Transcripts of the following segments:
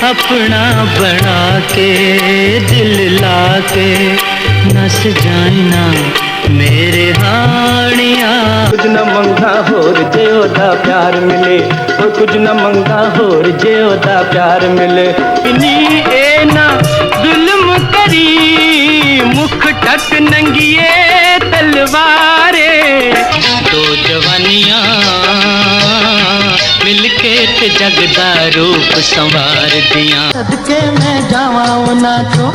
اپنا بنا کے دل لا کے نس جائنا میرے ہاڑیاں کچھ نہ منگا ہور جے دا پیار ملے اور کچھ نہ منگا ہور جے دا پیار ملے انی اے نا ظلم کری مکھ ٹک ننگیے تلوارے دو جوانیاں مل کے تے جگ دا روپ سنوار دیاں صدقے میں جاواں انہاں چوں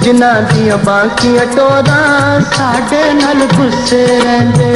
جنہاں دیاں باقیاں ٹوراں ساڈے نال گسے رہندے۔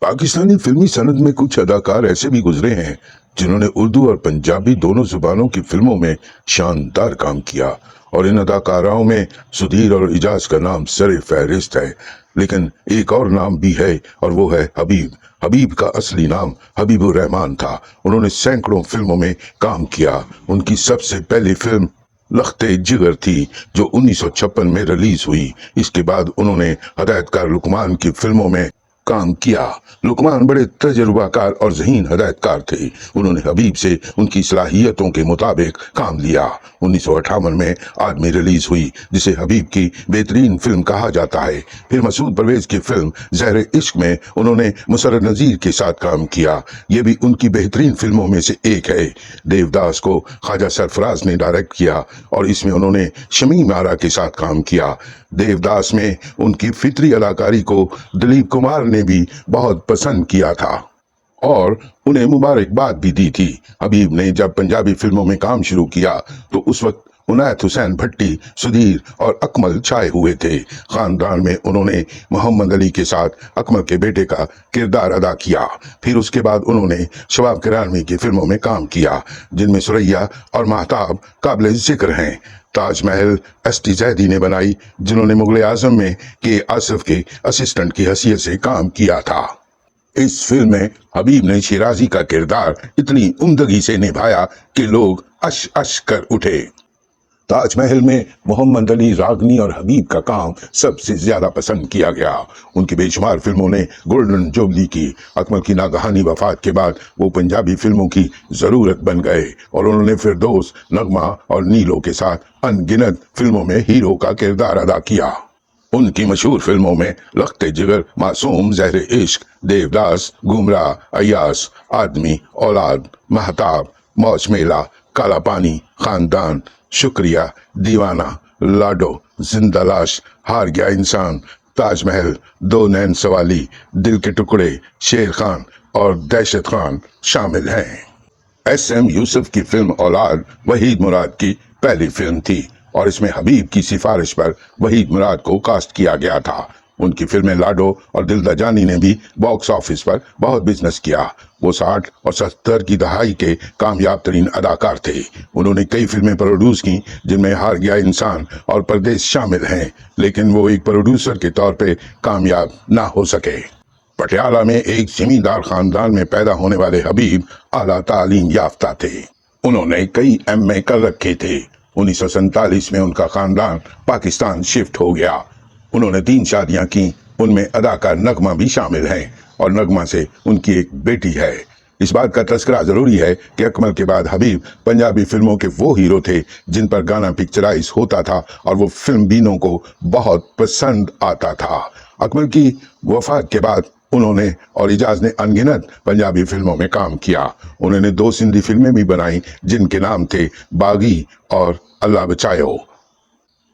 پاکستانی فلمی صنعت میں کچھ اداکار ایسے بھی گزرے ہیں جنہوں نے اردو اور پنجابی دونوں زبانوں کی فلموں میں شاندار کام کیا، اور ان اداکاراؤں میں سدھیر اور اعجاز کا نام سر فہرست ہے، لیکن ایک اور نام بھی ہے اور وہ ہے حبیب۔ حبیب کا اصلی نام حبیب الرحمان تھا۔ انہوں نے سینکڑوں فلموں میں کام کیا۔ ان کی سب سے پہلی فلم لخت جگر تھی جو 1956 میں ریلیز ہوئی۔ اس کے بعد انہوں نے ہدایت کار لقمان کی فلموں میں کام کیا۔ لقمان بڑے تجربہ کار اور ذہین ہدایت کار تھے۔ انہوں نے حبیب سے ان کی صلاحیتوں کے مطابق کام لیا۔ 1958 میں آدمی ریلیز ہوئی جسے حبیب کی بہترین فلم کہا جاتا ہے۔ پھر مسعود پرویز کی فلم زہر عشق میں انہوں نے مسرت نذیر کے ساتھ کام کیا۔ یہ بھی ان کی بہترین فلموں میں سے ایک ہے۔ دیوداس کو خواجہ سرفراز نے ڈائریکٹ کیا اور اس میں انہوں نے شمیم آرا کے ساتھ کام کیا۔ دیوداس میں ان کی فطری اداکاری کو دلیپ کمار نے بھی بہت پسند کیا تھا اور انہیں مبارکباد بھی دی تھی۔ حبیب نے جب پنجابی فلموں میں کام شروع کیا تو اس وقت عنایت حسین بھٹی، سدھیر اور اکمل چھائے ہوئے تھے۔ خاندان میں انہوں نے محمد علی کے ساتھ اکمل کے بیٹے کا کردار ادا کیا۔ پھر اس کے بعد انہوں نے شواب کرانوی کی فلموں میں کام کیا جن میں سریا اور مہتاب قابل ذکر ہیں۔ تاج محل ایس ٹی زیدی نے بنائی جنہوں نے مغل اعظم میں کے آصف کے اسسٹنٹ کی حیثیت سے کام کیا تھا۔ اس فلم میں حبیب نے شیرازی کا کردار اتنی عمدگی سے نبھایا کہ لوگ اش اش کر اٹھے۔ تاج محل میں محمد علی راگنی اور حبیب کا کام سب سے زیادہ پسند کیا گیا۔ ان کی بے شمار فلموں نے گولڈن جوبلی کی۔ اکمل کی ناگہانی وفات کے بعد وہ پنجابی فلموں کی ضرورت بن گئے اور انہوں نے فردوس، نغمہ اور نیلو کے ساتھ ان گنت فلموں میں ہیرو کا کردار ادا کیا۔ ان کی مشہور فلموں میں لخت جگر، معصوم، زہر عشق، دیوداس، گمراہ، ایاس، آدمی، اولاد، مہتاب، موج میلہ، کالا پانی، خاندان، شکریہ، دیوانہ، لاڈو، زندہ لاش، ہار گیا انسان، تاج محل، دو نین سوالی، دل کے ٹکڑے، شیر خان اور دہشت خان شامل ہیں۔ ایس ایم یوسف کی فلم اولاد وحید مراد کی پہلی فلم تھی اور اس میں حبیب کی سفارش پر وحید مراد کو کاسٹ کیا گیا تھا۔ ان کی فلمیں لاڈو اور دل دا جانی نے بھی باکس آفس پر بہت بزنس کیا۔ وہ 60 اور 70 کی دہائی کے کامیاب ترین اداکار تھے۔ انہوں نے کئی فلمیں پروڈیوس کی جن میں ہار گیا انسان اور پردیس شامل ہیں، لیکن وہ ایک پروڈیوسر کے طور پہ کامیاب نہ ہو سکے۔ پٹیالہ میں ایک زمیندار خاندان میں پیدا ہونے والے حبیب اعلیٰ تعلیم یافتہ تھے۔ انہوں نے کئی ایم اے کر رکھے تھے۔ 1947 میں ان کا خاندان پاکستان شفٹ ہو گیا۔ انہوں نے 3 شادیاں کی، ان میں اداکار نغمہ بھی شامل ہیں اور نغمہ سے ان کی ایک بیٹی ہے۔ اس بات کا تذکرہ ضروری ہے کہ اکمل کے بعد حبیب پنجابی فلموں کے وہ ہیرو تھے جن پر گانا پکچرائز ہوتا تھا اور وہ فلم بینوں کو بہت پسند آتا تھا۔ اکمل کی وفات کے بعد انہوں نے اور اعجاز نے ان گنت پنجابی فلموں میں کام کیا۔ انہوں نے 2 سندھی فلمیں بھی بنائیں جن کے نام تھے باغی اور اللہ بچایو۔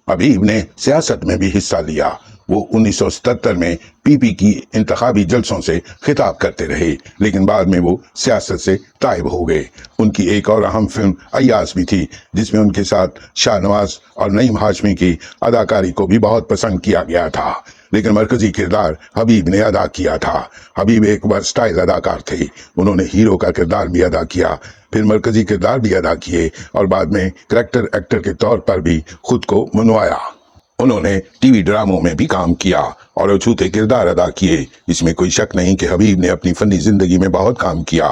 حبیب نے سیاست میں بھی حصہ لیا۔ وہ 1977 میں پی پی کی انتخابی جلسوں سے خطاب کرتے رہے، لیکن بعد میں وہ سیاست سے تائب ہو گئے۔ ان کی ایک اور اہم فلم ایاس بھی تھی جس میں ان کے ساتھ شاہ نواز اور نعیم ہاشمی کی اداکاری کو بھی بہت پسند کیا گیا تھا، لیکن مرکزی کردار حبیب نے ادا کیا تھا۔ حبیب ایک ورسٹائل اداکار تھے۔ انہوں نے ہیرو کا کردار بھی ادا کیا، پھر مرکزی کردار بھی ادا کیے اور بعد میں کریکٹر ایکٹر کے طور پر بھی خود کو منوایا۔ انہوں نے ٹی وی ڈراموں میں بھی کام کیا اور اچھوتے کردار ادا کیے۔ اس میں کوئی شک نہیں کہ حبیب نے اپنی فنی زندگی میں بہت کام کیا